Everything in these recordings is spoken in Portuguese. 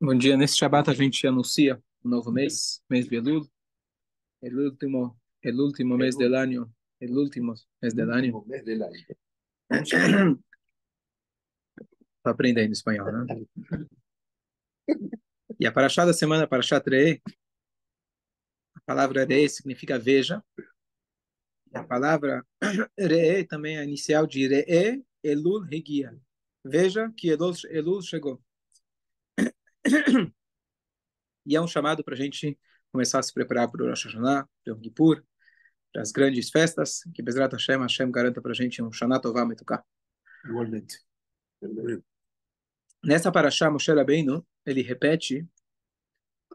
Bom dia. Nesse Shabbat a gente anuncia um novo mês de Elul, el último mes del año, el último mes del año. Mes del año. Estou aprendendo espanhol, né? E a paraxá da semana, paraxá Re'eh, a palavra Re'eh significa veja. E a palavra Re'eh também é a inicial de Re'eh Elul Hegia. Veja que Elul chegou. E é um chamado para a gente começar a se preparar para o Rosh Hashanah, para o Yom Kippur, para as grandes festas, que Bezrat Hashem garanta para a gente um Shana Tová Metuká. Igualmente. Nessa paraxá, Moshe Rabbeinu, ele repete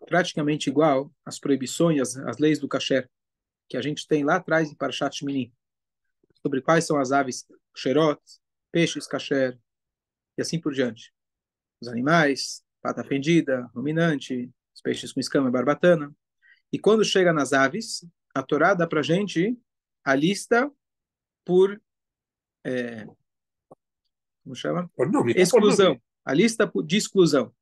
praticamente igual as proibições, as leis do kasher, que a gente tem lá atrás em Parashat Shmini, sobre quais são as aves kasherot, peixes kasher, e assim por diante. Os animais, pata fendida, ruminante, os peixes com escama e barbatana. E quando chega nas aves, a Torá dá para a gente a lista por, como chama? Por nome, Exclusão. A lista de exclusão.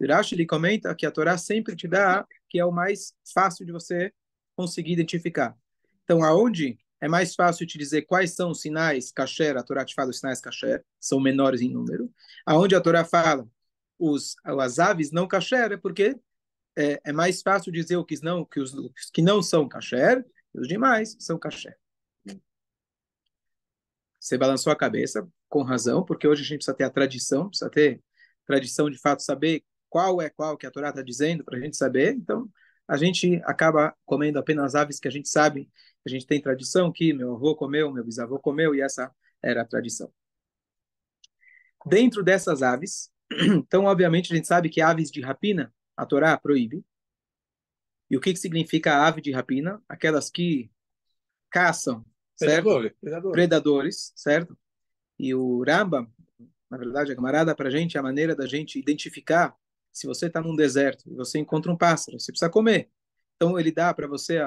Rashi ele comenta que a Torá sempre te dá que é o mais fácil de você conseguir identificar. Então, aonde é mais fácil te dizer quais são os sinais kasher, a Torá te fala os sinais kasher, são menores em número. Aonde a Torá fala as aves não kasher, é porque é mais fácil dizer os que não são kasher, e os demais são kasher. Você balançou a cabeça, com razão, porque hoje a gente precisa ter a tradição, precisa ter tradição de fato, saber qual é qual que a Torá está dizendo para a gente saber. Então, a gente acaba comendo apenas aves que a gente sabe, a gente tem tradição que meu avô comeu, meu bisavô comeu, e essa era a tradição. Dentro dessas aves, então, obviamente, a gente sabe que aves de rapina, a Torá proíbe. E o que significa a ave de rapina? Aquelas que caçam, certo? Predadores, certo? E o Rambam, na verdade, a camarada para a gente, a maneira da gente identificar se você está num deserto e você encontra um pássaro, você precisa comer. Então, ele dá para você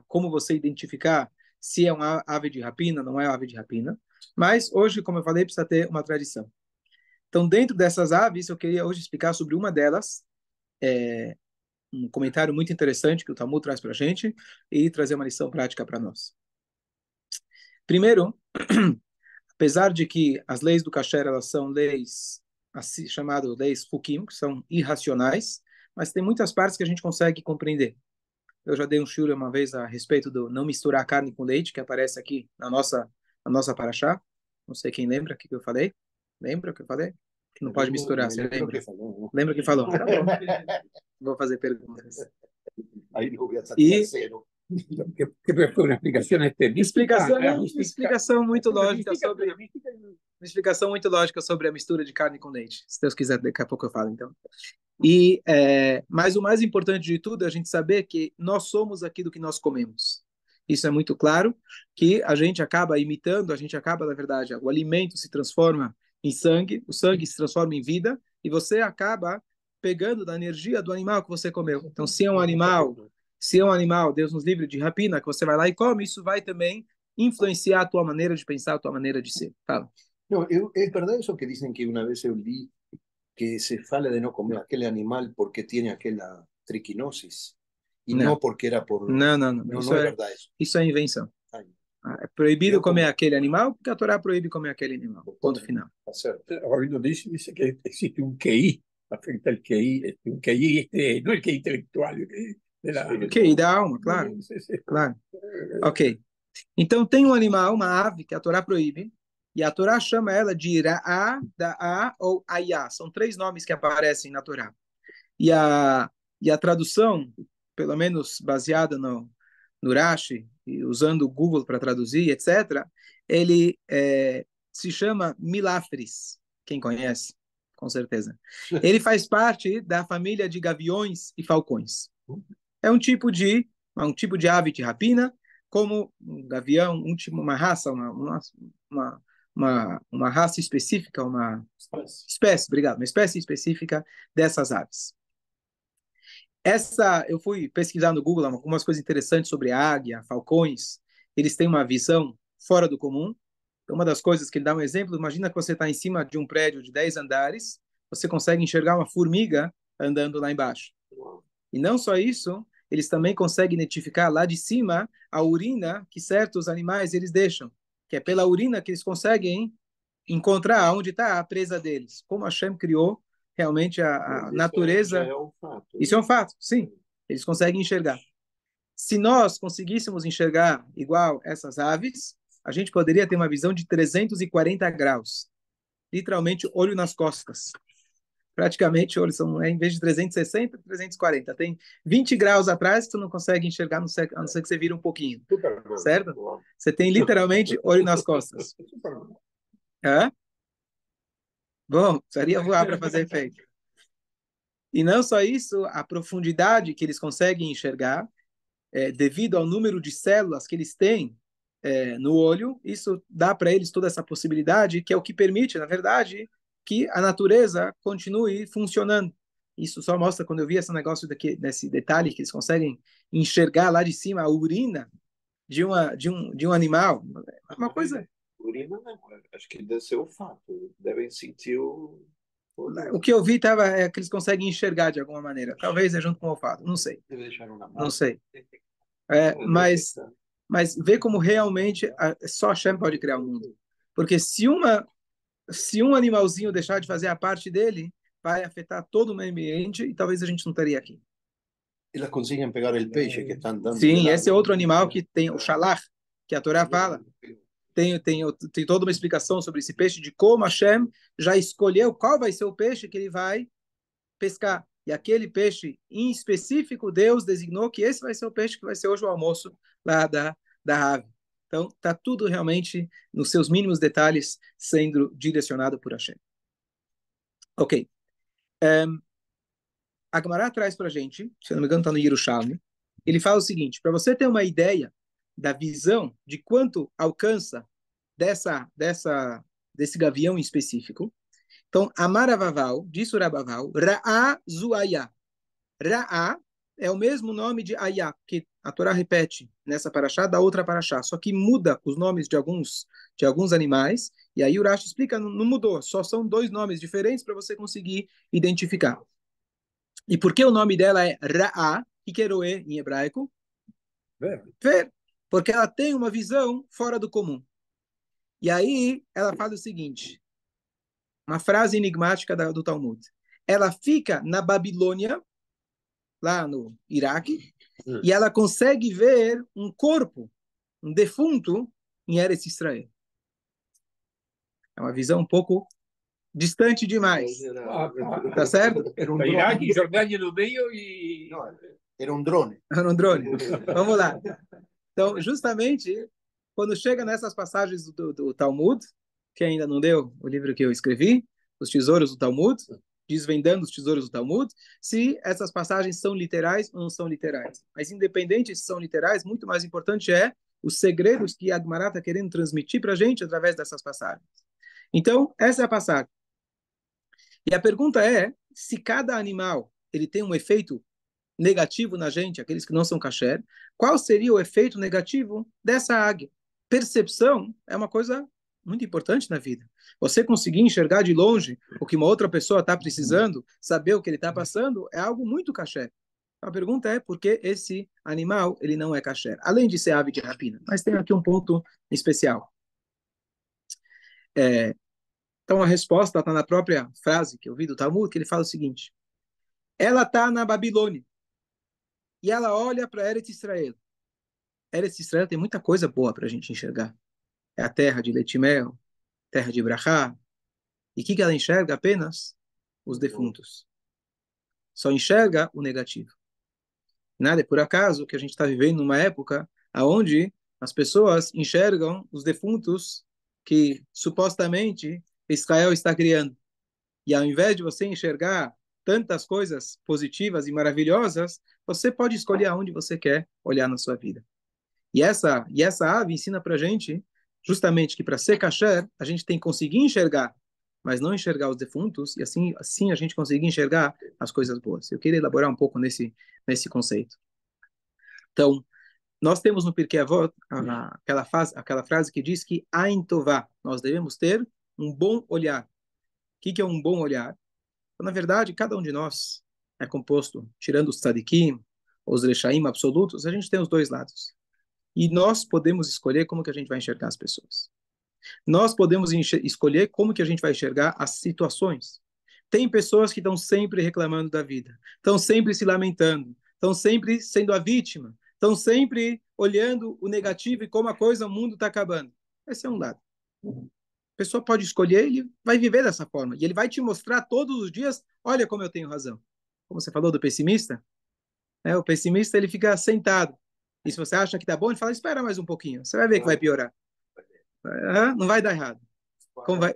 como você identificar se é uma ave de rapina, não é ave de rapina. Mas hoje, como eu falei, precisa ter uma tradição. Então, dentro dessas aves, eu queria hoje explicar sobre uma delas, um comentário muito interessante que o Talmud traz para a gente e trazer uma lição prática para nós. Primeiro, apesar de que as leis do kasher elas são leis assim chamadas leis hukim, que são irracionais, mas tem muitas partes que a gente consegue compreender. Eu já dei um shiur uma vez a respeito do não misturar carne com leite, que aparece aqui na nossa paraxá. Não sei quem lembra o que eu falei. Lembra o que eu falei? Que não pode misturar, você lembra? Lembra que falou? Tá bom. Vou fazer perguntas. Aí não vou E que foi uma explicação muito lógica sobre uma explicação muito lógica sobre a mistura de carne com leite. Se Deus quiser, daqui a pouco eu falo, então. Mas o mais importante de tudo é a gente saber que nós somos aquilo que nós comemos. Isso é muito claro, que a gente acaba imitando, na verdade, o alimento se transforma em sangue, o sangue se transforma em vida, e você acaba pegando da energia do animal que você comeu. Então, se é um animal, Deus nos livre de rapina, que você vai lá e come, isso vai também influenciar a tua maneira de pensar, a tua maneira de ser. Fala. No, es verdad eso que dicen que una vez eu li que se fala de no comer aquel animal porque tiene aquella triquinosis y Não, no porque era por... não. No, Isso no es é, verdad eso. isso é invenção. Ay, É proibido yo comer como... aquele animal, porque a Torá proíbe comer aquele animal. Ponto final. Rabino dice que existe un QI, afecta el QI, un QI no el QI intelectual, el QI de la... Ok, da alma, claro. Claro. Ok. Então tem um animal, uma ave, que a Torá proíbe, e a Torá chama ela de Ra'á, Da'á ou Ayá. São três nomes que aparecem na Torá. E a tradução, pelo menos baseada no Rashi, e usando o Google para traduzir, etc., ele se chama Milafres. Quem conhece? Com certeza. Ele faz parte da família de gaviões e falcões. É um tipo de ave de rapina, como um gavião, uma raça, uma raça específica, uma espécie, obrigado, uma espécie específica dessas aves. Eu fui pesquisar no Google algumas coisas interessantes sobre a águia, falcões. Eles têm uma visão fora do comum. Uma das coisas que ele dá um exemplo, imagina que você está em cima de um prédio de 10 andares, você consegue enxergar uma formiga andando lá embaixo. E não só isso, eles também conseguem identificar lá de cima a urina que certos animais eles deixam, que é pela urina que eles conseguem encontrar onde está a presa deles. Como Hashem criou realmente a natureza. Isso é um fato, sim. Eles conseguem enxergar. Se nós conseguíssemos enxergar igual essas aves, a gente poderia ter uma visão de 340 graus. Literalmente, olho nas costas. Praticamente, olhos são, em vez de 360, 340. Tem 20 graus atrás que tu não consegue enxergar, a não ser que você vira um pouquinho. Certo? Você tem literalmente olho nas costas. Hã? Bom, precisaria voar para fazer efeito. E não só isso, a profundidade que eles conseguem enxergar, devido ao número de células que eles têm no olho, isso dá para eles toda essa possibilidade, que é o que permite, na verdade, que a natureza continue funcionando. Isso só mostra, quando eu vi esse negócio daqui, nesse detalhe, que eles conseguem enxergar lá de cima a urina de um animal. Uma coisa... Urina não, acho que deve ser o fato. Devem sentir O que eu vi é que eles conseguem enxergar de alguma maneira. Talvez é junto com o olfato, não sei. Não sei. Mas vê como realmente só Hashem pode criar o mundo. Porque se um animalzinho deixar de fazer a parte dele, vai afetar todo o meio ambiente e talvez a gente não estaria aqui. Elas conseguem pegar o peixe que estão dando. Sim, esse é outro animal que tem o shalach, que a Torá fala. Tem toda uma explicação sobre esse peixe, de como Hashem já escolheu qual vai ser o peixe que ele vai pescar. E aquele peixe em específico, Deus designou que esse vai ser o peixe que vai ser hoje o almoço lá da ave. Então, está tudo realmente, nos seus mínimos detalhes, sendo direcionado por Hashem. Ok. A Gemara traz para a gente, se não me engano, está no Yerushalmi, ele fala o seguinte, para você ter uma ideia da visão de quanto alcança desse gavião em específico. Então, Amaravaval, disse Urabaval, Ra'a Zuaya. Ra'a é o mesmo nome de Ayá, que a Torá repete nessa paraxá da outra paraxá, só que muda os nomes de alguns animais, e aí Urash explica, não mudou, só são dois nomes diferentes para você conseguir identificar. E por que o nome dela é Ra'a, Ikeroe em hebraico? Ver. Porque ela tem uma visão fora do comum. E aí ela fala o seguinte, uma frase enigmática do Talmud. Ela fica na Babilônia, lá no Iraque, e ela consegue ver um corpo, um defunto, em Eretz Israel. É uma visão um pouco distante demais. Tá certo? Era um Iraque, Jordânia no meio e... Não, era um drone. Era um drone. Vamos lá. Então, justamente, quando chega nessas passagens do Talmud, que ainda não deu o livro que eu escrevi, Os Tesouros do Talmud, desvendando os tesouros do Talmud, se essas passagens são literais ou não são literais. Mas independente se são literais, muito mais importante é os segredos que a Gemara está querendo transmitir para a gente através dessas passagens. Então, essa é a passagem. E a pergunta é, se cada animal ele tem um efeito negativo na gente, aqueles que não são kasher, qual seria o efeito negativo dessa águia? Percepção é uma coisa muito importante na vida. Você conseguir enxergar de longe o que uma outra pessoa está precisando, saber o que ele está passando, é algo muito kasher. A pergunta é por que esse animal ele não é kasher, além de ser ave de rapina. Mas tem aqui um ponto especial. Então a resposta está na própria frase que eu vi do Talmud, que ele fala o seguinte: ela está na Babilônia e ela olha para Eretz Israel. Eretz Israel tem muita coisa boa para a gente enxergar. É a terra de leite e mel, terra de brachá. E o que ela enxerga? Apenas os defuntos. Só enxerga o negativo. Nada é por acaso que a gente está vivendo numa época onde as pessoas enxergam os defuntos que supostamente Israel está criando. E ao invés de você enxergar tantas coisas positivas e maravilhosas, você pode escolher aonde você quer olhar na sua vida. E essa ave ensina para a gente justamente que para ser kasher, a gente tem que conseguir enxergar, mas não enxergar os defuntos, e assim a gente conseguir enxergar as coisas boas. Eu queria elaborar um pouco nesse conceito. Então, nós temos no Pirkei Avot aquela frase que diz que Ain Tová, nós devemos ter um bom olhar. O que é um bom olhar? Então, na verdade, cada um de nós é composto, tirando os tzadikim, os rechaim absolutos, a gente tem os dois lados. E nós podemos escolher como que a gente vai enxergar as pessoas. Nós podemos escolher como que a gente vai enxergar as situações. Tem pessoas que estão sempre reclamando da vida, estão sempre se lamentando, estão sempre sendo a vítima, estão sempre olhando o negativo e como a coisa, o mundo está acabando. Esse é um lado. A pessoa pode escolher, ele vai viver dessa forma. E ele vai te mostrar todos os dias, olha como eu tenho razão. Como você falou do pessimista, né? O pessimista, ele fica sentado. E se você acha que tá bom, ele fala, espera mais um pouquinho. Você vai ver que vai piorar. Não vai dar errado. Como vai?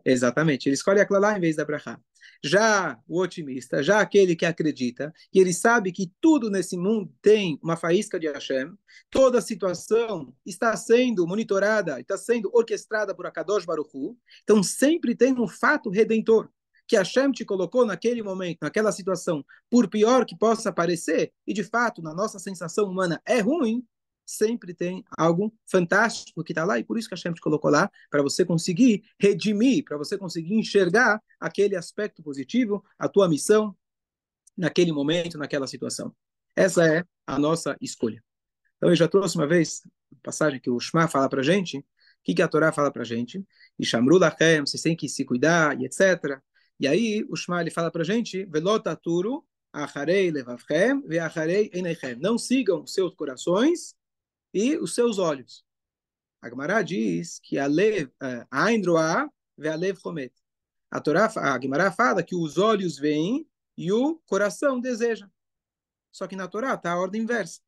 Exatamente. Ele escolhe aquela lá em vez da brachá. Já o otimista, já aquele que acredita, que ele sabe que tudo nesse mundo tem uma faísca de Hashem, toda a situação está sendo monitorada, está sendo orquestrada por Akadosh Baruch Hu, então sempre tem um fato redentor, que Hashem te colocou naquele momento, naquela situação, por pior que possa parecer, e de fato, na nossa sensação humana é ruim, sempre tem algo fantástico que está lá, e por isso que a Hashem te colocou lá, para você conseguir redimir, para você conseguir enxergar aquele aspecto positivo, a tua missão, naquele momento, naquela situação. Essa é a nossa escolha. Então, eu já trouxe uma vez, uma passagem que o Shema fala para a gente, o que a Torá fala para a gente, e Shamru Lachem, vocês têm que se cuidar, e etc. E aí, o Shema ele fala para a gente, Velotaturu, Acharei Levavchem, Veacharei Eneichem. Não sigam seus corações e os seus olhos. A Gemara diz que a Ain Roá ve Alev Chomet. A Gemara fala que os olhos veem e o coração deseja. Só que na Torá está a ordem inversa.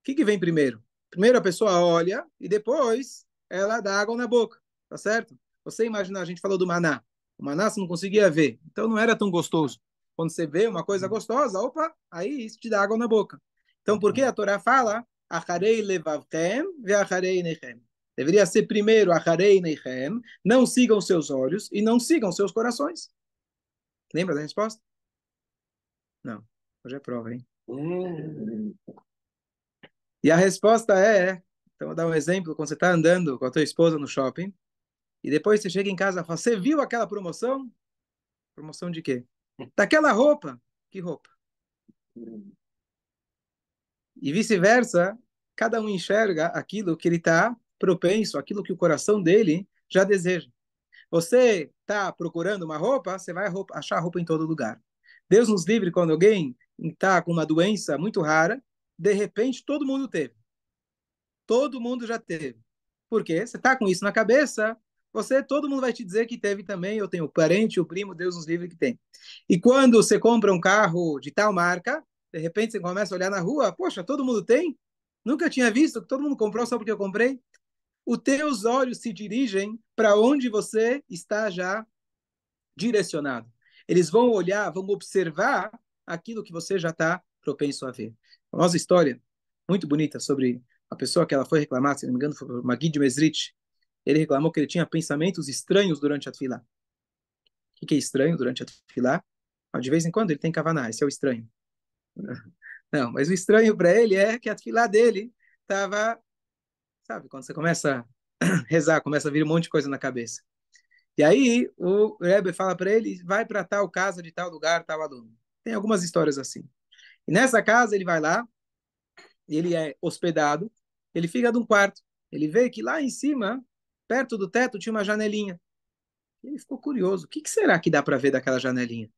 O que vem primeiro? Primeiro a pessoa olha e depois ela dá água na boca. Tá certo? Você imagina, a gente falou do maná. O maná você não conseguia ver, então não era tão gostoso. Quando você vê uma coisa gostosa, opa, aí isso te dá água na boca. Então por que a Torá fala Acharei levavchem veacharei nechem? Deveria ser primeiro Acharei nechem, não sigam seus olhos e não sigam seus corações. Lembra da resposta? Não. Hoje é prova, hein? E a resposta então vou dar um exemplo, quando você está andando com a tua esposa no shopping, e depois você chega em casa e fala, você viu aquela promoção? Promoção de quê? Daquela roupa. Que roupa? E vice-versa, cada um enxerga aquilo que ele está propenso, aquilo que o coração dele já deseja. Você está procurando uma roupa, você vai achar roupa em todo lugar. Deus nos livre quando alguém está com uma doença muito rara, de repente todo mundo teve. Todo mundo já teve. Por quê? Você está com isso na cabeça, todo mundo vai te dizer que teve também, eu tenho o parente, o primo, Deus nos livre que tem. E quando você compra um carro de tal marca, de repente você começa a olhar na rua, poxa, todo mundo tem? Nunca tinha visto, todo mundo comprou só porque eu comprei. Os teus olhos se dirigem para onde você está já direcionado. Eles vão olhar, vão observar aquilo que você já está propenso a ver. A famosa história, muito bonita, sobre a pessoa que ela foi reclamar, se não me engano, foi o Magid Mesrit. Ele reclamou que ele tinha pensamentos estranhos durante a tefilá. O que é estranho durante a tefilá? De vez em quando ele tem kavaná, esse é o estranho. Não, mas o estranho para ele é que a tefilá dele estava, sabe, quando você começa a rezar, começa a vir um monte de coisa na cabeça. E aí o Rebbe fala para ele, vai para tal casa de tal lugar, tal aluno. Tem algumas histórias assim. E nessa casa ele vai lá, ele é hospedado, ele fica num quarto. Ele vê que lá em cima, perto do teto, tinha uma janelinha. Ele ficou curioso, o que será que dá para ver daquela janelinha?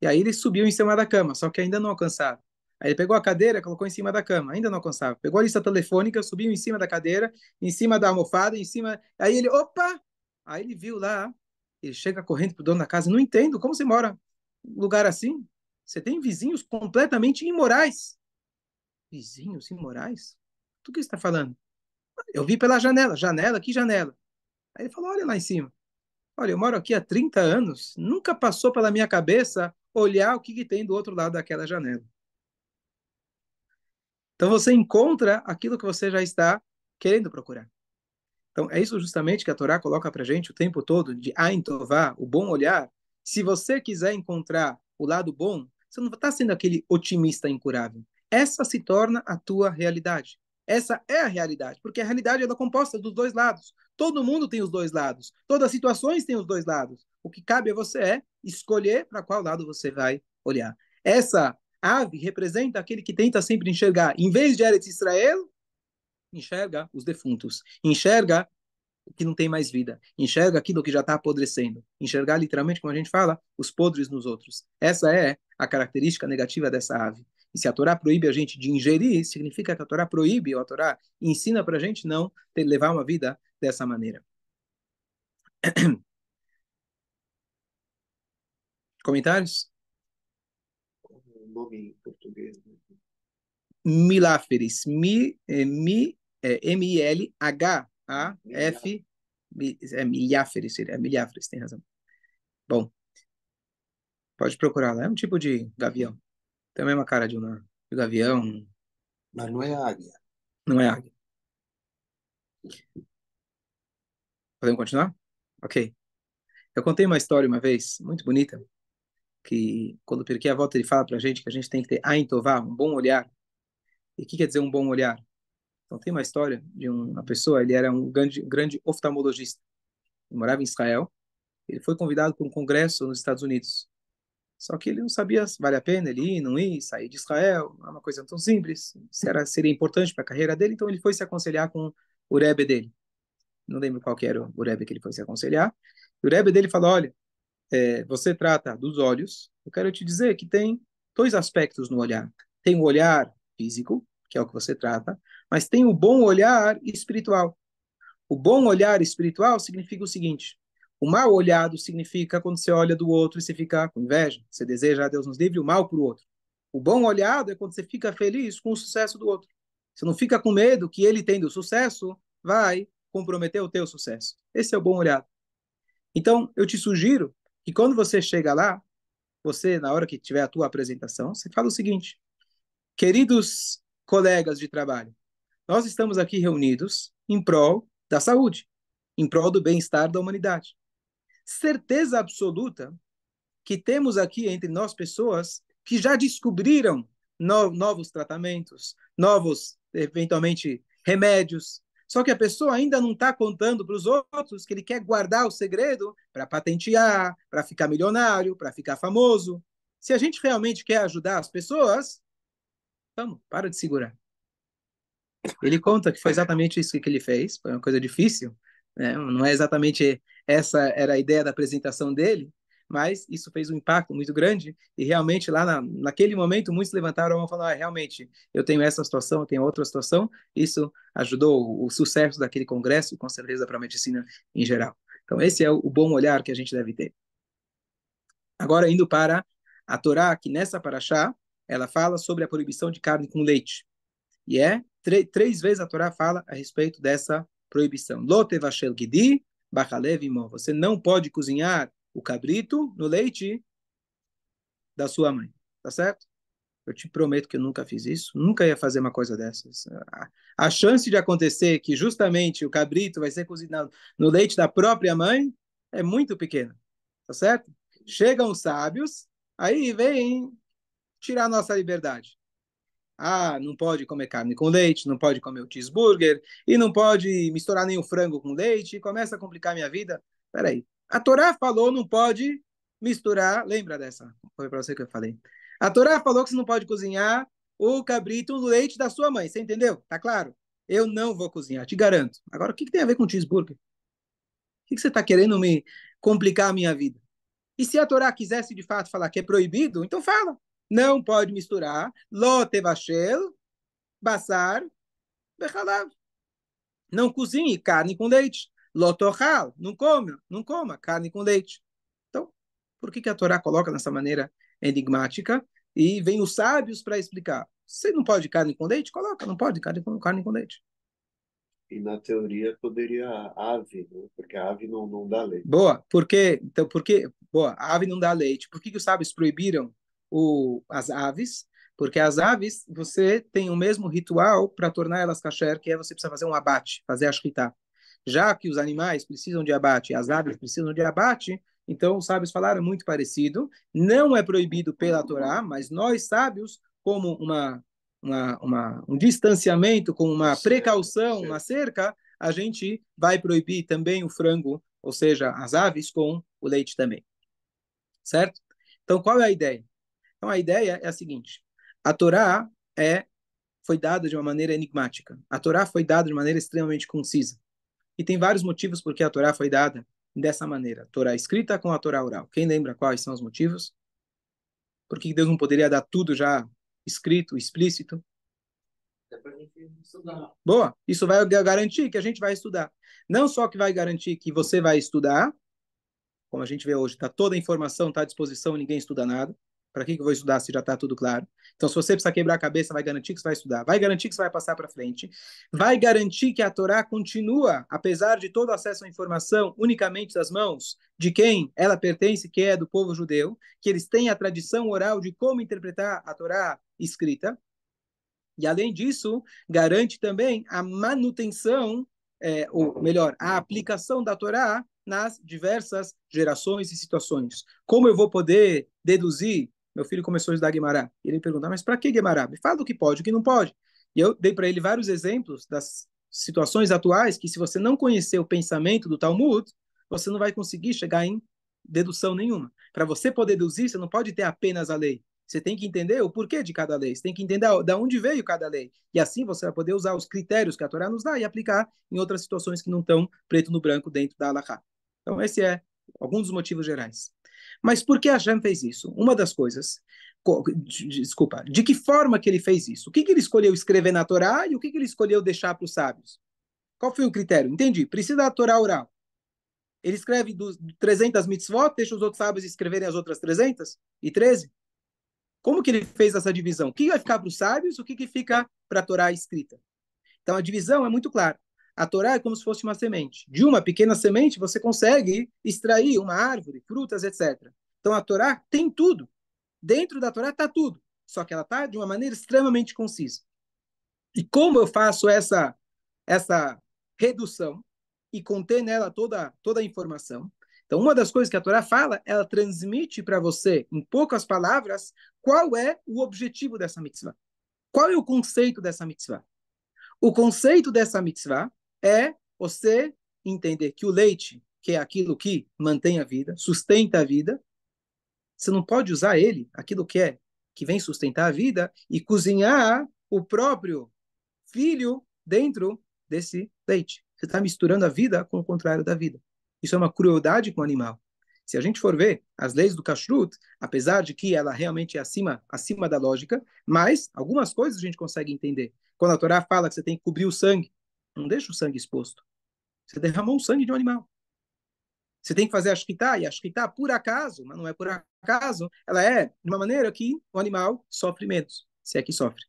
E aí ele subiu em cima da cama, só que ainda não alcançava. Aí ele pegou a cadeira, colocou em cima da cama, ainda não alcançava. Pegou a lista telefônica, subiu em cima da cadeira, em cima da almofada, em cima... Aí ele, opa! Aí ele viu lá, ele chega correndo pro dono da casa, não entendo, como você mora num lugar assim? Você tem vizinhos completamente imorais. Vizinhos imorais? Do que você está falando? Eu vi pela janela. Janela? Que janela? Aí ele falou, olha lá em cima. Olha, eu moro aqui há 30 anos, nunca passou pela minha cabeça olhar o que tem do outro lado daquela janela. Então você encontra aquilo que você já está querendo procurar. Então é isso justamente que a Torá coloca para a gente o tempo todo, de Ain Tová, o bom olhar. Se você quiser encontrar o lado bom, você não está sendo aquele otimista incurável. Essa se torna a tua realidade. Essa é a realidade, porque a realidade é composta dos dois lados. Todo mundo tem os dois lados. Todas as situações têm os dois lados. O que cabe a você é escolher para qual lado você vai olhar. Essa ave representa aquele que tenta sempre enxergar, em vez de Eretz Israel, enxerga os defuntos, enxerga o que não tem mais vida, enxerga aquilo que já está apodrecendo, enxergar literalmente, como a gente fala, os podres nos outros. Essa é a característica negativa dessa ave. E se a Torá proíbe a gente de ingerir, significa que a Torá proíbe, ou a Torá ensina para a gente não levar uma vida dessa maneira. Comentários? O nome em português. Miláferes. M-I-L-H-A-F. Milháferes, seria. Milháferes, tem razão. Bom, pode procurar lá. É um tipo de gavião. Tem a mesma cara de gavião. Mas não é águia. Não é águia. Podemos continuar? Ok. Eu contei uma história uma vez, muito bonita, que quando o Pirkei Avot ele fala pra gente que a gente tem que ter Ain Tová, um bom olhar. E o que quer dizer um bom olhar? Então tem uma história de uma pessoa, ele era um grande oftalmologista. Ele morava em Israel. Ele foi convidado para um congresso nos Estados Unidos. Só que ele não sabia se vale a pena ele ir, não ir, sair de Israel. Não é uma coisa tão simples. Seria importante para a carreira dele, então ele foi se aconselhar com o Rebbe dele. Não lembro qual que era o Rebbe que ele foi se aconselhar. E o Rebbe dele falou, olha, você trata dos olhos, eu quero te dizer que tem dois aspectos no olhar. Tem o olhar físico, que é o que você trata, mas tem o bom olhar espiritual. O bom olhar espiritual significa o seguinte: o mal olhado significa quando você olha do outro e você fica com inveja, você deseja a Deus nos livre o mal para o outro. O bom olhado é quando você fica feliz com o sucesso do outro. Você não fica com medo que ele tendo sucesso vai comprometer o teu sucesso. Esse é o bom olhado. Então, eu te sugiro que quando você chega lá, você, na hora que tiver a tua apresentação, você fala o seguinte: queridos colegas de trabalho, nós estamos aqui reunidos em prol da saúde, em prol do bem-estar da humanidade. Certeza absoluta que temos aqui entre nós pessoas que já descobriram novos tratamentos, novos, eventualmente, remédios. Só que a pessoa ainda não está contando para os outros que ele quer guardar o segredo para patentear, para ficar milionário, para ficar famoso. Se a gente realmente quer ajudar as pessoas, vamos, para de segurar. Ele conta que foi exatamente isso que ele fez, foi uma coisa difícil, né? Não é exatamente essa era a ideia da apresentação dele, mas isso fez um impacto muito grande e realmente lá naquele momento muitos levantaram a mão e falaram, realmente, eu tenho essa situação, eu tenho outra situação, isso ajudou o sucesso daquele congresso e com certeza para a medicina em geral. Então esse é o bom olhar que a gente deve ter. Agora indo para a Torá, que nessa paraxá, ela fala sobre a proibição de carne com leite. E três vezes a Torá fala a respeito dessa proibição. Lotevashel gidi, bachalev imó. Você não pode cozinhar o cabrito no leite da sua mãe. Tá certo? Eu te prometo que eu nunca fiz isso. Nunca ia fazer uma coisa dessas. A chance de acontecer que justamente o cabrito vai ser cozinhado no leite da própria mãe é muito pequena. Tá certo? Chegam os sábios, aí vem tirar nossa liberdade. Não pode comer carne com leite, não pode comer o cheeseburger, e não pode misturar nem o frango com leite, e começa a complicar minha vida. Peraí, a Torá falou não pode misturar, lembra dessa? Foi para você que eu falei. A Torá falou que você não pode cozinhar o cabrito no leite da sua mãe, você entendeu? Tá claro? Eu não vou cozinhar, te garanto. Agora, o que tem a ver com cheeseburger? O que você está querendo me complicar a minha vida? E se a Torá quisesse de fato falar que é proibido, então fala. Não pode misturar lo tevashel, basar, bechalav. Não cozinhe carne com leite. Lo tochal, não coma carne com leite. Então, por que a Torá coloca dessa maneira enigmática? E vem os sábios para explicar. Você não pode carne com leite? Coloca, não pode carne com leite. E na teoria poderia a ave, né? Porque a ave não dá leite. Boa, boa, a ave não dá leite. Por que os sábios proibiram as aves? Porque as aves, você tem o mesmo ritual para tornar elas kasher, que é você precisa fazer um abate, fazer a shkita. Já que os animais precisam de abate, as aves precisam de abate, então os sábios falaram muito parecido. Não é proibido pela Torá, mas nós sábios, como um distanciamento, como uma precaução, uma cerca, a gente vai proibir também o frango, ou seja, as aves com o leite também. certo? Então, qual é a ideia? Então, a ideia é a seguinte. A Torá foi dada de uma maneira enigmática. A Torá foi dada de maneira extremamente concisa. E tem vários motivos por que a Torá foi dada dessa maneira. Torá escrita com a Torá oral. Quem lembra quais são os motivos? Por que Deus não poderia dar tudo já escrito, explícito? Boa, isso vai garantir que a gente vai estudar. Não só que vai garantir que você vai estudar, como a gente vê hoje, está toda a informação está à disposição, ninguém estuda nada. Para que eu vou estudar se já está tudo claro? Então, se você precisar quebrar a cabeça, vai garantir que você vai estudar, vai garantir que você vai passar para frente, vai garantir que a Torá continua, apesar de todo acesso à informação, unicamente das mãos de quem ela pertence, que é do povo judeu, que eles têm a tradição oral de como interpretar a Torá escrita. E, além disso, garante também a manutenção, ou melhor, a aplicação da Torá nas diversas gerações e situações. Como eu vou poder deduzir? Meu filho começou a estudar Guemará. Ele me perguntou, mas para que Guemará? Me fala o que pode e o que não pode. E eu dei para ele vários exemplos das situações atuais que, se você não conhecer o pensamento do Talmud, você não vai conseguir chegar em dedução nenhuma. Para você poder deduzir, você não pode ter apenas a lei. Você tem que entender o porquê de cada lei. Você tem que entender de onde veio cada lei. E assim você vai poder usar os critérios que a Torá nos dá e aplicar em outras situações que não estão preto no branco dentro da Halakha. Então, esse é alguns dos motivos gerais. Mas por que Hashem fez isso? Uma das coisas, desculpa, de que forma que ele fez isso? O que ele escolheu escrever na Torá e o que ele escolheu deixar para os sábios? Qual foi o critério? Entendi. Precisa da Torá oral. Ele escreve 300 mitzvot, deixa os outros sábios escreverem as outras 313? Como que ele fez essa divisão? O que vai ficar para os sábios? O que fica para a Torá escrita? Então, a divisão é muito clara. A Torá é como se fosse uma semente. De uma pequena semente, você consegue extrair uma árvore, frutas, etc. Então, a Torá tem tudo. Dentro da Torá está tudo. Só que ela está de uma maneira extremamente concisa. E como eu faço essa redução e conter nela toda a informação? Então, uma das coisas que a Torá fala, ela transmite para você, em poucas palavras, qual é o objetivo dessa mitzvah. Qual é o conceito dessa mitzvah? O conceito dessa mitzvah é você entender que o leite, que é aquilo que mantém a vida, sustenta a vida, você não pode usar ele, aquilo que vem sustentar a vida, e cozinhar o próprio filho dentro desse leite. Você está misturando a vida com o contrário da vida. Isso é uma crueldade com o animal. Se a gente for ver as leis do kashrut, apesar de que ela realmente é acima da lógica, mas algumas coisas a gente consegue entender. Quando a Torá fala que você tem que cobrir o sangue, não deixa o sangue exposto. Você derramou o sangue de um animal. Você tem que fazer a shkita, e a shkita, por acaso, mas não é por acaso, ela é de uma maneira que o animal sofre menos, se é que sofre.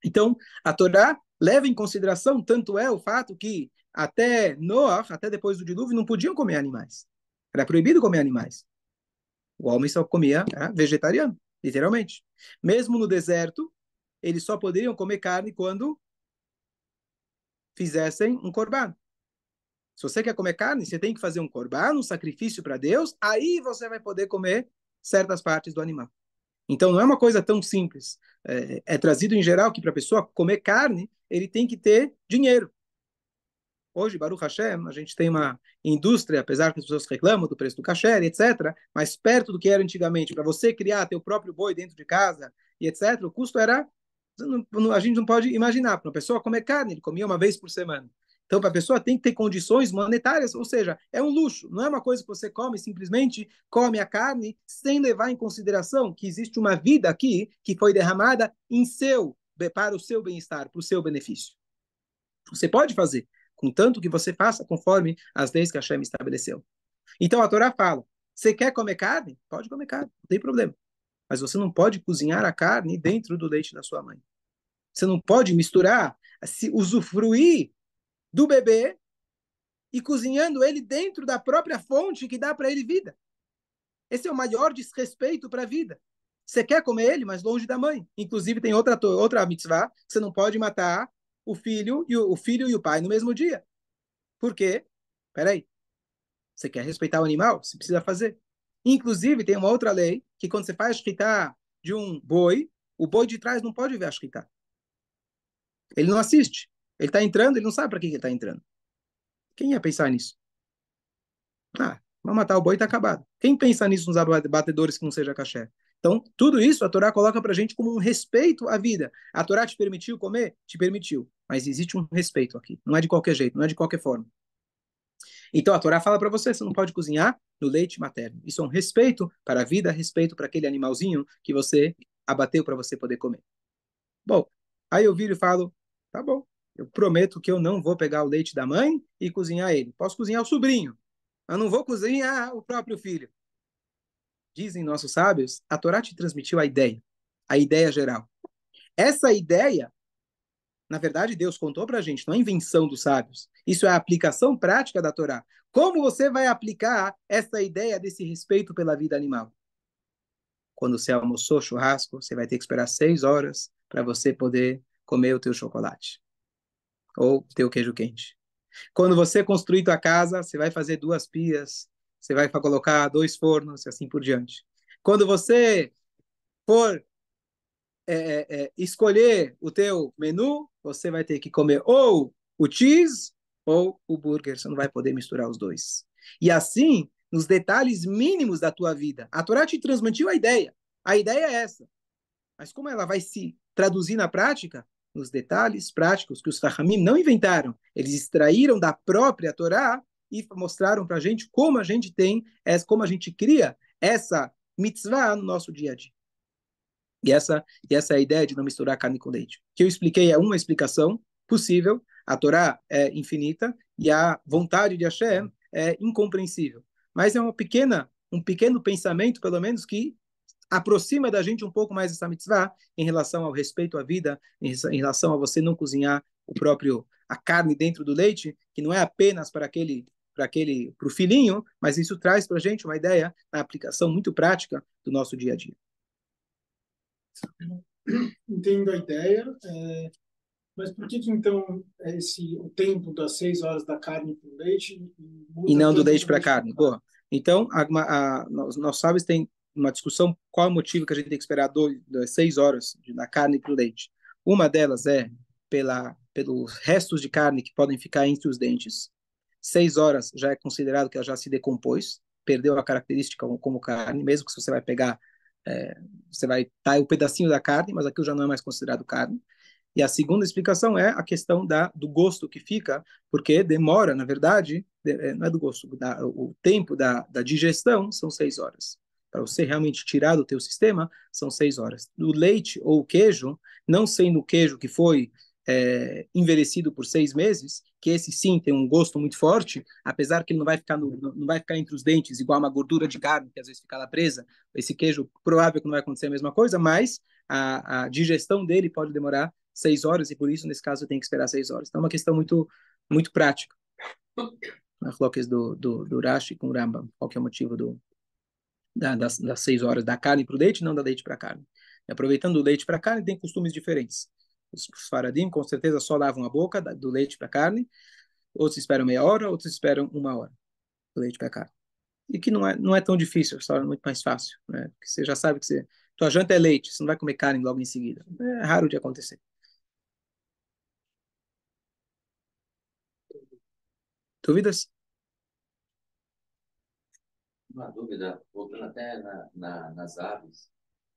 Então, a Torá leva em consideração, tanto é o fato que até Noah, até depois do dilúvio, não podiam comer animais. Era proibido comer animais. O homem só comia vegetariano, literalmente. Mesmo no deserto, eles só poderiam comer carne quando fizessem um corban. Se você quer comer carne, você tem que fazer um corban, um sacrifício para Deus, aí você vai poder comer certas partes do animal. Então, não é uma coisa tão simples. É trazido em geral que para a pessoa comer carne, ele tem que ter dinheiro. Hoje, Baruch Hashem, a gente tem uma indústria, apesar que as pessoas reclamam do preço do kasher, etc., mas perto do que era antigamente, para você criar teu próprio boi dentro de casa, e etc., o custo era... a gente não pode imaginar. Para uma pessoa comer carne, ele comia uma vez por semana. Então, para a pessoa tem que ter condições monetárias, ou seja, é um luxo. Não é uma coisa que você come, simplesmente come a carne, sem levar em consideração que existe uma vida aqui que foi derramada para o seu bem-estar, para o seu benefício. Você pode fazer, contanto que você faça conforme as leis que a Hashem estabeleceu. Então, a Torá fala, você quer comer carne? Pode comer carne, não tem problema. Mas você não pode cozinhar a carne dentro do leite da sua mãe. Você não pode misturar, se usufruir do bebê e cozinhando ele dentro da própria fonte que dá para ele vida. Esse é o maior desrespeito para a vida. Você quer comer ele, mas longe da mãe. Inclusive, tem outra mitzvah, que você não pode matar o filho e o pai no mesmo dia. Por quê? Peraí. Você quer respeitar o animal? Você precisa fazer. Inclusive, tem uma outra lei, que quando você faz shkita de um boi, o boi de trás não pode ver a shkita. Ele não assiste. Ele está entrando, ele não sabe para que ele está entrando. Quem ia pensar nisso? Vamos matar o boi e está acabado. Quem pensa nisso nos abatedores que não seja kasher? Então, tudo isso a Torá coloca para a gente como um respeito à vida. A Torá te permitiu comer? Te permitiu. Mas existe um respeito aqui. Não é de qualquer jeito, não é de qualquer forma. Então, a Torá fala para você não pode cozinhar no leite materno. Isso é um respeito para a vida, respeito para aquele animalzinho que você abateu para você poder comer. Bom, aí eu viro e falo, tá bom, eu prometo que eu não vou pegar o leite da mãe e cozinhar ele. Posso cozinhar o sobrinho, mas não vou cozinhar o próprio filho. Dizem nossos sábios, a Torá te transmitiu a ideia geral. Essa ideia, na verdade, Deus contou para a gente, não é invenção dos sábios. Isso é a aplicação prática da Torá. Como você vai aplicar essa ideia desse respeito pela vida animal? Quando você almoçou churrasco, você vai ter que esperar 6 horas para você poder comer o teu chocolate ou o teu queijo quente. Quando você construir tua casa, você vai fazer 2 pias, você vai colocar 2 fornos e assim por diante. Quando você for escolher o teu menu, você vai ter que comer ou o cheese ou o burger. Você não vai poder misturar os dois. E assim, nos detalhes mínimos da tua vida, a Torá te transmitiu a ideia. A ideia é essa. Mas como ela vai se traduzir na prática? Nos detalhes práticos que os Rahamim não inventaram. Eles extraíram da própria Torá e mostraram para a gente como a gente tem, como a gente cria essa mitzvah no nosso dia a dia. E essa é a ideia de não misturar carne com leite. O que eu expliquei é uma explicação possível. A Torá é infinita e a vontade de Hashem é incompreensível. Mas é um pequeno pensamento, pelo menos, que aproxima da gente um pouco mais essa mitzvah em relação ao respeito à vida, em relação a você não cozinhar a carne dentro do leite, que não é apenas para o filhinho, mas isso traz para a gente uma ideia na aplicação muito prática do nosso dia a dia. Entendo a ideia, mas por que então o tempo das 6 horas da carne para o leite e não do leite para a carne? Boa. Então, nós sábios têm uma discussão qual é o motivo que a gente tem que esperar 6 horas da carne para o leite. Uma delas é pelos restos de carne que podem ficar entre os dentes. 6 horas já é considerado que ela já se decompôs, perdeu a característica como carne, mesmo que você vai pegar, você vai estar o pedacinho da carne, mas aquilo já não é mais considerado carne. E a segunda explicação é a questão do gosto que fica, porque demora, na verdade, não é do gosto, o tempo da digestão são 6 horas. Para você realmente tirar do teu sistema, são 6 horas. O leite ou o queijo, não sendo o queijo que foi envelhecido por 6 meses, que esse sim tem um gosto muito forte, apesar que ele não vai ficar entre os dentes, igual uma gordura de carne, que às vezes fica lá presa, esse queijo provável que não vai acontecer a mesma coisa, mas a digestão dele pode demorar 6 horas, e por isso, nesse caso, tem que esperar 6 horas. Então, é uma questão muito, muito prática. Na coloques do Rashi com o Rambam, qual que é o motivo das 6 horas da carne para o leite, não da leite para a carne. E aproveitando o leite para a carne, tem costumes diferentes. Os faradim, com certeza, só lavam a boca do leite para a carne, outros esperam meia hora, outros esperam 1 hora do leite para a carne. E que não é tão difícil, só é muito mais fácil, né? Porque você já sabe que tua janta é leite, você não vai comer carne logo em seguida. É raro de acontecer. Dúvidas? Uma dúvida, voltando até nas aves.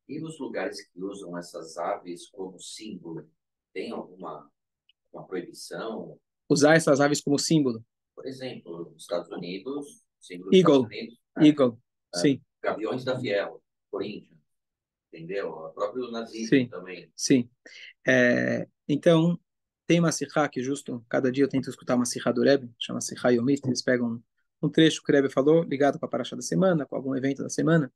E os lugares que usam essas aves como símbolo, tem alguma uma proibição? Usar essas aves como símbolo? Por exemplo, nos Estados Unidos, símbolo Eagle. dos Estados Unidos. Eagle, sim. Gaviões da Fiel, Corinthians. Entendeu? O próprio nazismo sim. também. Sim. Então, tem uma sihá que justo, cada dia eu tento escutar uma sihá do Rebbe, chama Sihá Yomit, eles pegam um trecho que o Rebbe falou, ligado com a paraxá da semana, com algum evento da semana,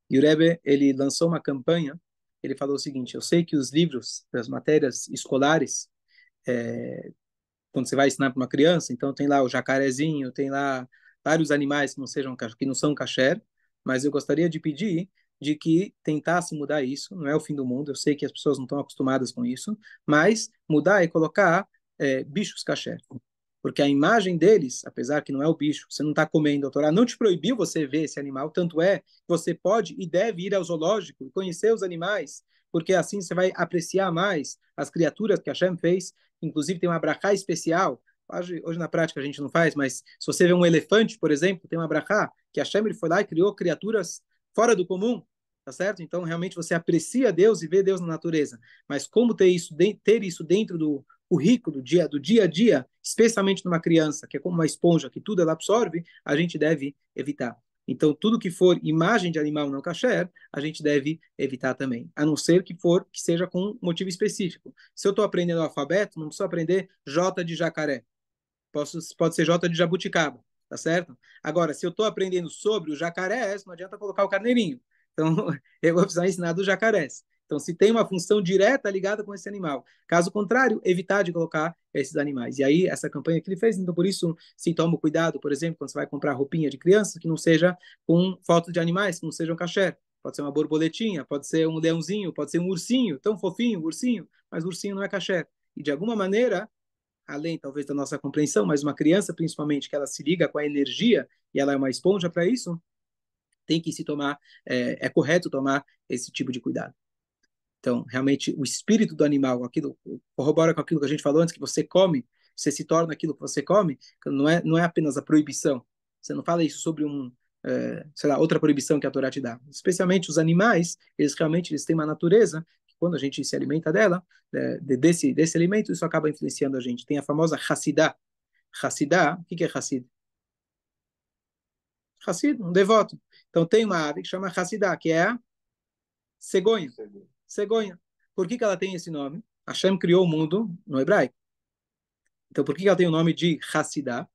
e o Rebbe, ele lançou uma campanha, ele falou o seguinte, eu sei que os livros das matérias escolares, quando você vai ensinar para uma criança, então tem lá o jacarezinho, tem lá vários animais que não são kasher, mas eu gostaria de pedir de que tentasse mudar isso, não é o fim do mundo, eu sei que as pessoas não estão acostumadas com isso, mas mudar e colocar bichos kasher. Porque a imagem deles, apesar que não é o bicho, você não está comendo, a Torá não te proibiu você ver esse animal, tanto é que você pode e deve ir ao zoológico e conhecer os animais, porque assim você vai apreciar mais as criaturas que Hashem fez. Inclusive tem uma brachá especial, hoje na prática a gente não faz, mas se você vê um elefante, por exemplo, tem uma brachá, que Hashem ele foi lá e criou criaturas fora do comum, tá certo? Então, realmente, você aprecia Deus e vê Deus na natureza. Mas como ter isso dentro do currículo do dia a dia, especialmente numa criança, que é como uma esponja, que tudo ela absorve, a gente deve evitar. Então, tudo que for imagem de animal não kasher, a gente deve evitar também, a não ser que seja com um motivo específico. Se eu estou aprendendo o alfabeto, não preciso aprender J de jacaré. Pode ser J de jabuticaba, tá certo? Agora, se eu estou aprendendo sobre o jacaré, não adianta colocar o carneirinho. Então, eu vou precisar ensinar dos jacarés. Então, se tem uma função direta ligada com esse animal. Caso contrário, evitar de colocar esses animais. E aí, essa campanha que ele fez, então, por isso, se toma cuidado, por exemplo, quando você vai comprar roupinha de criança, que não seja com fotos de animais, que não sejam kasher. Pode ser uma borboletinha, pode ser um leãozinho, pode ser um ursinho, tão fofinho, ursinho, mas ursinho não é kasher. E, de alguma maneira, além talvez da nossa compreensão, mas uma criança principalmente que ela se liga com a energia e ela é uma esponja para isso, tem que se tomar, é correto tomar esse tipo de cuidado. Então, realmente, o espírito do animal, aquilo corrobora com aquilo que a gente falou antes, que você come, você se torna aquilo que você come, não é apenas a proibição. Você não fala isso sobre sei lá, outra proibição que a Torá te dá. Especialmente os animais, eles têm uma natureza que quando a gente se alimenta dela, desse alimento, isso acaba influenciando a gente. Tem a famosa Hassidah. Hassidah, o que é Hassid? Hassid, um devoto. Então tem uma ave que chama Hassidah, que é a cegonha. Cegonha. Por que ela tem esse nome? Hashem criou o mundo no hebraico. Então por que ela tem o nome de Hassidah?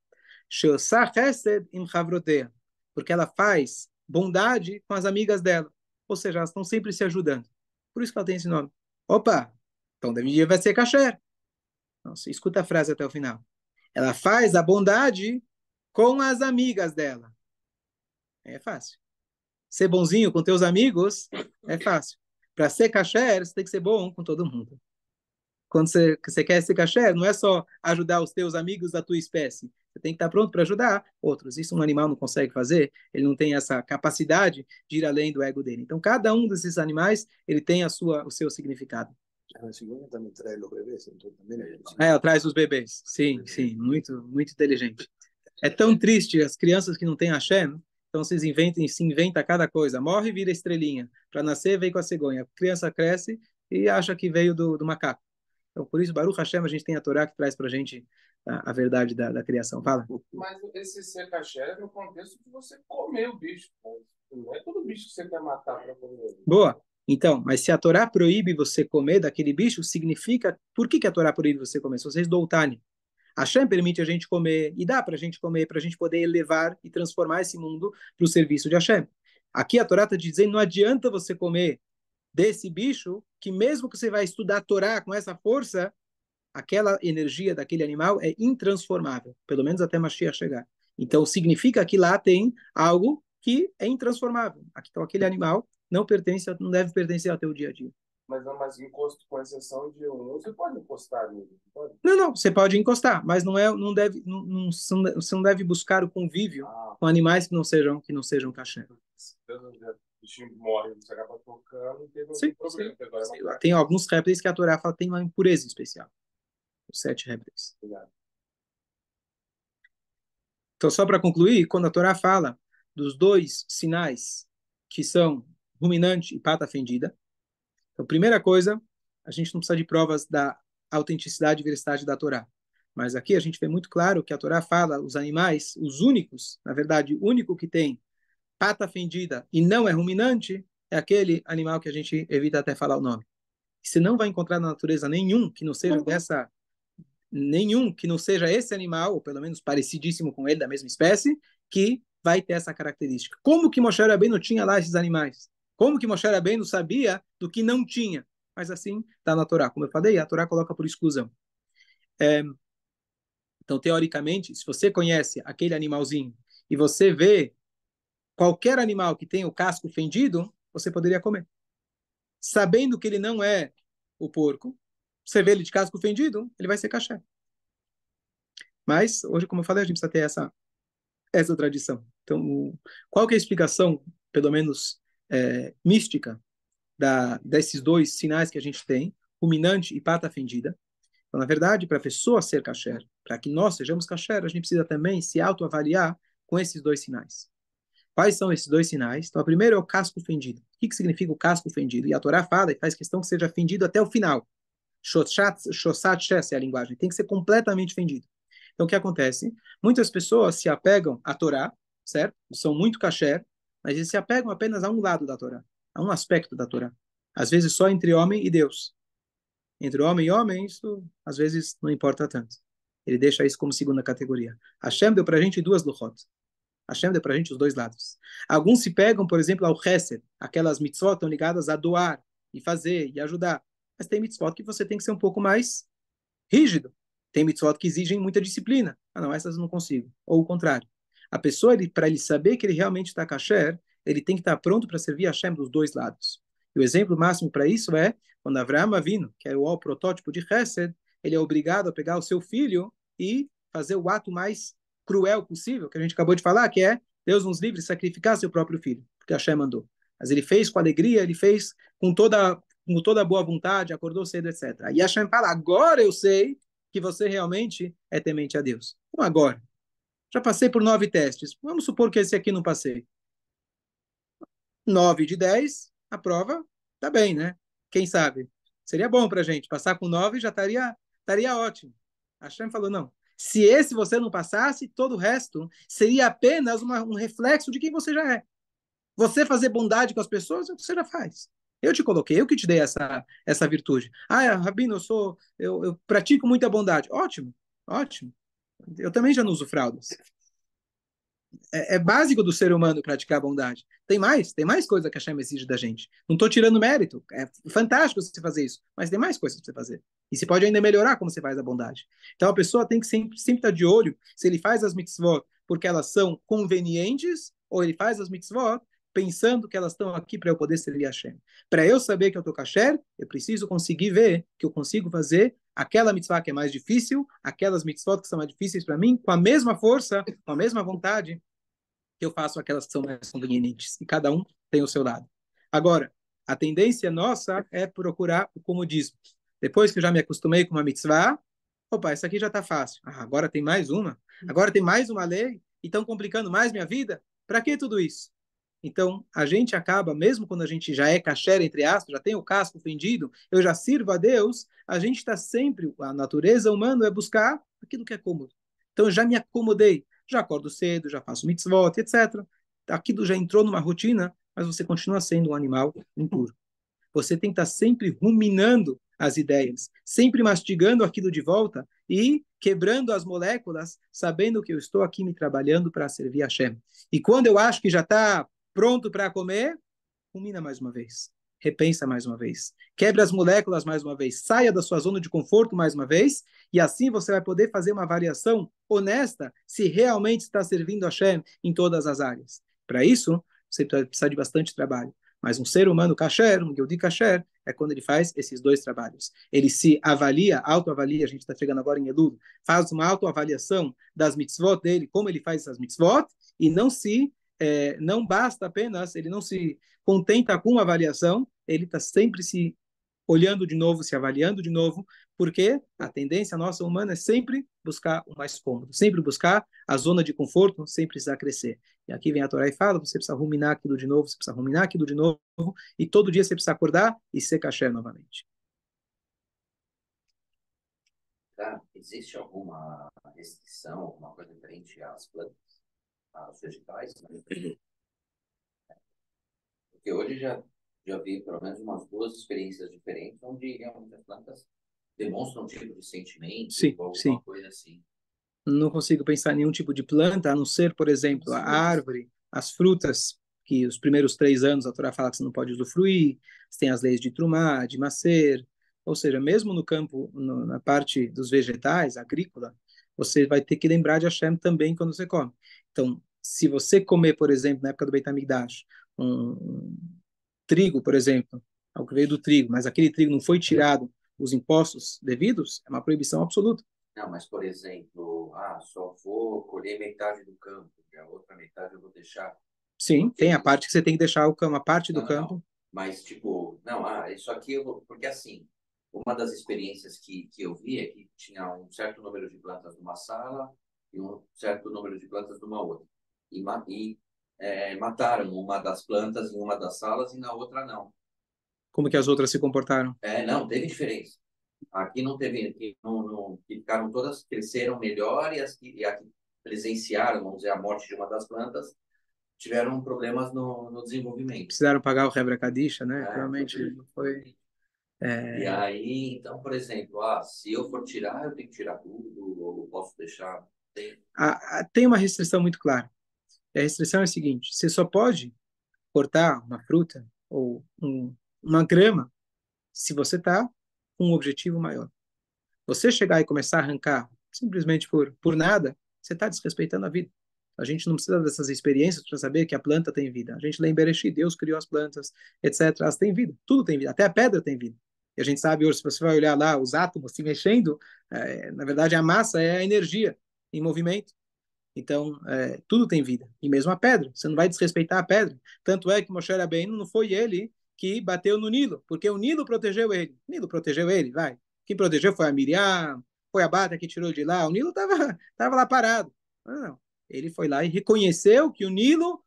Porque ela faz bondade com as amigas dela. Ou seja, elas estão sempre se ajudando. Por isso que ela tem esse nome. Opa! Então vai ser kasher. Nossa, escuta a frase até o final. Ela faz a bondade com as amigas dela. É fácil. Ser bonzinho com teus amigos é fácil. Para ser kasher, você tem que ser bom com todo mundo. Quando você quer ser kasher, não é só ajudar os teus amigos da tua espécie. Você tem que estar pronto para ajudar outros. Isso um animal não consegue fazer. Ele não tem essa capacidade de ir além do ego dele. Então, cada um desses animais, ele tem o seu significado. A cigüeña também traz os bebês, então também ela traz os bebês. Sim, sim, muito, muito inteligente. É tão triste as crianças que não têm Hashem. Então, se inventa cada coisa. Morre e vira estrelinha. Para nascer, vem com a cegonha. A criança cresce e acha que veio do macaco. Então, por isso, Baruch Hashem, a gente tem a Torá que traz para a gente a verdade da criação. Fala. Mas esse ser kasher é no contexto de você comer o bicho. Não é todo bicho que você quer matar para comer. Boa. Então, mas se a Torá proíbe você comer daquele bicho, significa... Por que a Torá proíbe você comer? Se vocês doutarem. Hashem permite a gente comer, e dá para a gente comer, para a gente poder elevar e transformar esse mundo para o serviço de Hashem. Aqui a Torá está dizendo, não adianta você comer desse bicho, que mesmo que você vai estudar a Torá com essa força, aquela energia daquele animal é intransformável, pelo menos até Mashiach chegar. Então, significa que lá tem algo que é intransformável. Então, aquele animal não deve pertencer ao teu dia a dia. Mas encosto, com exceção de você pode encostar nele, pode? Não, você pode encostar, mas você não deve buscar o convívio com animais que não sejam kasher. O bichinho morre, você acaba tocando, não tem Sim, problema. sim. Tem alguns répteis que a Torá fala que tem uma impureza especial. Os 7 répteis. Obrigado. Então, só para concluir, quando a Torá fala dos 2 sinais que são ruminante e pata fendida, então, primeira coisa, a gente não precisa de provas da autenticidade e veracidade da Torá. Mas aqui a gente vê muito claro que a Torá fala os animais, os únicos, na verdade, o único que tem pata fendida e não é ruminante, é aquele animal que a gente evita até falar o nome. Você não vai encontrar na natureza nenhum que não seja esse animal, ou pelo menos parecidíssimo com ele, da mesma espécie, que vai ter essa característica. Como que Moshe Rabbeinu tinha lá esses animais? Como que Moshe Rabbeinu sabia do que não tinha? Mas assim está na Torá. Como eu falei, a Torá coloca por exclusão. Então, teoricamente, se você conhece aquele animalzinho e você vê qualquer animal que tenha o casco fendido, você poderia comer. Sabendo que ele não é o porco, você vê ele de casco fendido, ele vai ser kasher. Mas, hoje, como eu falei, a gente precisa ter essa tradição. Então, qual que é a explicação, pelo menos mística, desses 2 sinais que a gente tem, ruminante e pata fendida? Então, na verdade, para a pessoa ser kasher, para que nós sejamos kasher, a gente precisa também se autoavaliar com esses dois sinais. Quais são esses dois sinais? Então, o primeiro é o casco fendido. O que significa o casco fendido? E a Torá fala e faz questão que seja fendido até o final. Shossat Shess é a linguagem. Tem que ser completamente fendido. Então, o que acontece? Muitas pessoas se apegam à Torá, certo? São muito kasher, mas eles se apegam apenas a um lado da Torá, a um aspecto da Torá. Às vezes só entre homem e Deus. Entre homem e homem, isso às vezes não importa tanto. Ele deixa isso como segunda categoria. Hashem deu para a gente duas luchot. Hashem deu para a gente os dois lados. Alguns se pegam, por exemplo, ao chesed, aquelas mitzvot estão ligadas a doar, e fazer, e ajudar. Mas tem mitzvot que você tem que ser um pouco mais rígido. Tem mitzvot que exigem muita disciplina. Ah, não, essas eu não consigo. Ou o contrário. A pessoa, para ele saber que ele realmente está kasher, ele tem que estar pronto para servir a Hashem dos dois lados. E o exemplo máximo para isso é quando Avraham Avinu, que é o protótipo de chesed, ele é obrigado a pegar o seu filho e fazer o ato mais cruel possível, que a gente acabou de falar, que é Deus nos livre de sacrificar seu próprio filho, porque Hashem mandou. Mas ele fez com alegria, ele fez com toda boa vontade, acordou cedo, etc. E Hashem fala, agora eu sei que você realmente é temente a Deus. Como agora? Já passei por 9 testes. Vamos supor que esse aqui não passei. 9 de 10, a prova tá bem, né? Quem sabe? Seria bom pra gente. Passar com 9 já estaria ótimo. Hashem falou, não. Se esse você não passasse, todo o resto seria apenas um reflexo de quem você já é. Você fazer bondade com as pessoas, você já faz. Eu te coloquei, eu que te dei essa virtude. Ah, Rabino, eu pratico muita bondade. Ótimo, ótimo. Eu também já não uso fraldas. É básico do ser humano praticar a bondade. Tem mais coisa que a Hashem exige da gente. Não estou tirando mérito. É fantástico você fazer isso, mas tem mais coisas para você fazer. E você pode ainda melhorar como você faz a bondade. Então a pessoa tem que sempre estar de olho se ele faz as mitzvot porque elas são convenientes ou ele faz as mitzvot pensando que elas estão aqui para eu poder servir a Hashem. Para eu saber que eu estou kasher, eu preciso conseguir ver que eu consigo fazer aquela mitzvah que é mais difícil, aquelas mitzvot que são mais difíceis para mim, com a mesma força, com a mesma vontade que eu faço aquelas que são mais convenientes. E cada um tem o seu lado. Agora, a tendência nossa é procurar o comodismo. Depois que eu já me acostumei com uma mitzvah, opa, essa aqui já está fácil. Ah, agora tem mais uma. Agora tem mais uma lei. E estão complicando mais minha vida. Para que tudo isso? Então, a gente acaba, mesmo quando a gente já é kasher, entre aspas, já tem o casco fendido, eu já sirvo a Deus, a gente está sempre, a natureza humana é buscar aquilo que é cômodo. Então, eu já me acomodei, já acordo cedo, já faço mitzvot, etc. Aquilo já entrou numa rotina, mas você continua sendo um animal impuro. Você tem que estar sempre ruminando as ideias, sempre mastigando aquilo de volta e quebrando as moléculas, sabendo que eu estou aqui me trabalhando para servir a Hashem. E quando eu acho que já está pronto para comer, rumina mais uma vez, repensa mais uma vez, quebre as moléculas mais uma vez, saia da sua zona de conforto mais uma vez, e assim você vai poder fazer uma avaliação honesta se realmente está servindo a Hashem em todas as áreas. Para isso, você precisa de bastante trabalho. Mas um ser humano kasher, um Yehudi kasher, é quando ele faz esses dois trabalhos. Ele se avalia, autoavalia, a gente está chegando agora em Elul, faz uma autoavaliação das mitzvot dele, como ele faz essas mitzvot, e não basta apenas, ele não se contenta com uma avaliação, ele está sempre se olhando de novo, se avaliando de novo, porque a tendência nossa humana é sempre buscar o mais cômodo, sempre buscar a zona de conforto, sem precisar crescer. E aqui vem a Torá e fala, você precisa ruminar aquilo de novo, você precisa ruminar aquilo de novo, e todo dia você precisa acordar e ser kasher novamente. Tá? Existe alguma restrição, alguma coisa diferente às plantas, aos vegetais? Né? Porque hoje já vi pelo menos umas 2 experiências diferentes, onde realmente as plantas demonstram um tipo de sentimento, Sim, ou sim. alguma coisa assim. Não consigo pensar em nenhum tipo de planta, a não ser, por exemplo, a árvore, as frutas, que os primeiros 3 anos a Torá fala que você não pode usufruir, você tem as leis de Trumá, de Macer, ou seja, mesmo no campo, na parte dos vegetais, agrícola, você vai ter que lembrar de Hashem também quando você come. Então, se você comer, por exemplo, na época do Beit HaMikdash, um trigo, por exemplo, algo que veio do trigo, mas aquele trigo não foi tirado os impostos devidos, é uma proibição absoluta. Não, mas, por exemplo, só vou colher metade do campo, e a outra metade eu vou deixar. Sim, tem a parte que você tem que deixar a parte do campo. Não. Mas, tipo, não, isso aqui eu vou... Porque, assim, uma das experiências que eu vi é que tinha um certo número de plantas numa sala e um certo número de plantas numa outra. Mataram uma das plantas em uma das salas e na outra não. Como que as outras se comportaram? Não, teve diferença. Aqui não teve, aqui que ficaram todas, cresceram melhor e as que presenciaram, vamos dizer, a morte de uma das plantas, tiveram problemas no desenvolvimento. Precisaram pagar o Rebra Kadisha, né? Provavelmente foi... E aí, então, por exemplo, se eu for tirar, eu tenho que tirar tudo, ou posso deixar? Tem uma restrição muito clara. E a restrição é a seguinte: você só pode cortar uma fruta ou uma grama se você está com um objetivo maior. Você chegar e começar a arrancar simplesmente por nada, você está desrespeitando a vida. A gente não precisa dessas experiências para saber que a planta tem vida. A gente lê em Bereshit, Deus criou as plantas, etc. Elas têm vida, tudo tem vida, até a pedra tem vida. E a gente sabe hoje, se você vai olhar lá os átomos se mexendo, na verdade a massa é a energia em movimento. Então, tudo tem vida. E mesmo a pedra, você não vai desrespeitar a pedra. Tanto é que Moshe Rabbeinu não foi ele que bateu no Nilo, porque o Nilo protegeu ele. O Nilo protegeu ele, vai. Quem protegeu foi a Miriam, foi a Bata que tirou de lá. O Nilo estava lá parado. Não. Ele foi lá e reconheceu que o Nilo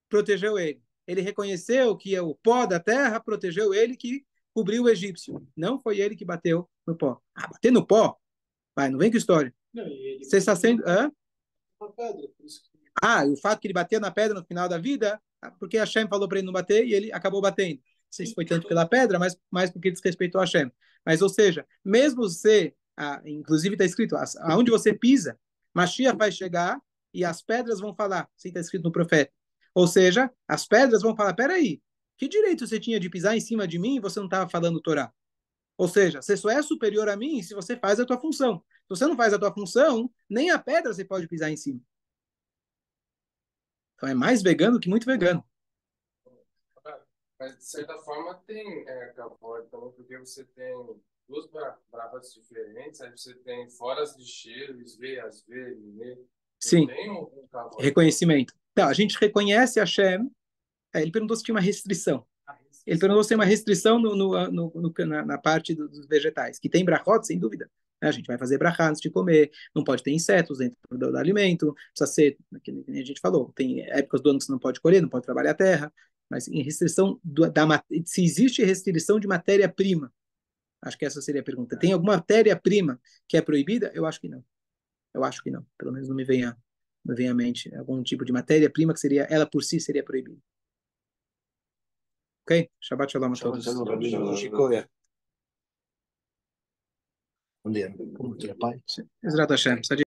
protegeu ele. Ele reconheceu que o pó da terra protegeu ele, que cobriu o egípcio. Não foi ele que bateu no pó. Bater no pó? Vai, não vem com história. Você está sendo... Uma pedra, por isso que... E o fato que ele bateu na pedra no final da vida, porque Hashem falou para ele não bater e ele acabou batendo. Não sei se foi tanto pela pedra, mas mais porque desrespeitou Hashem. Mas, ou seja, mesmo você, inclusive está escrito, aonde você pisa, Mashiach vai chegar e as pedras vão falar, assim está escrito no profeta. Ou seja, as pedras vão falar, peraí, que direito você tinha de pisar em cima de mim e você não estava falando Torá? Ou seja, você só é superior a mim se você faz a tua função. Se você não faz a tua função, nem a pedra você pode pisar em cima. Então é mais vegano que muito vegano. Mas, de certa forma, tem Kavod também, porque você tem duas bravas diferentes, aí você tem foras de cheiro, Isve, Asve, Mine. Sim, Tem um Kavod. reconhecimento. Então, a gente reconhece Hashem. Ele perguntou se tinha uma restrição. Ele perguntou se tem uma restrição na parte dos vegetais. Que tem brachot, sem dúvida. A gente vai fazer brachá antes de comer, não pode ter insetos dentro do alimento, precisa ser, que a gente falou, tem épocas do ano que você não pode colher, não pode trabalhar a terra, mas em restrição se existe restrição de matéria-prima, acho que essa seria a pergunta. Tem alguma matéria-prima que é proibida? Eu acho que não. Eu acho que não. Pelo menos não me vem à mente algum tipo de matéria-prima que seria, ela por si seria proibida. Ok? Shabbat shalom a todos. Bom dia. Como que é, pai? Ezrat Hashem.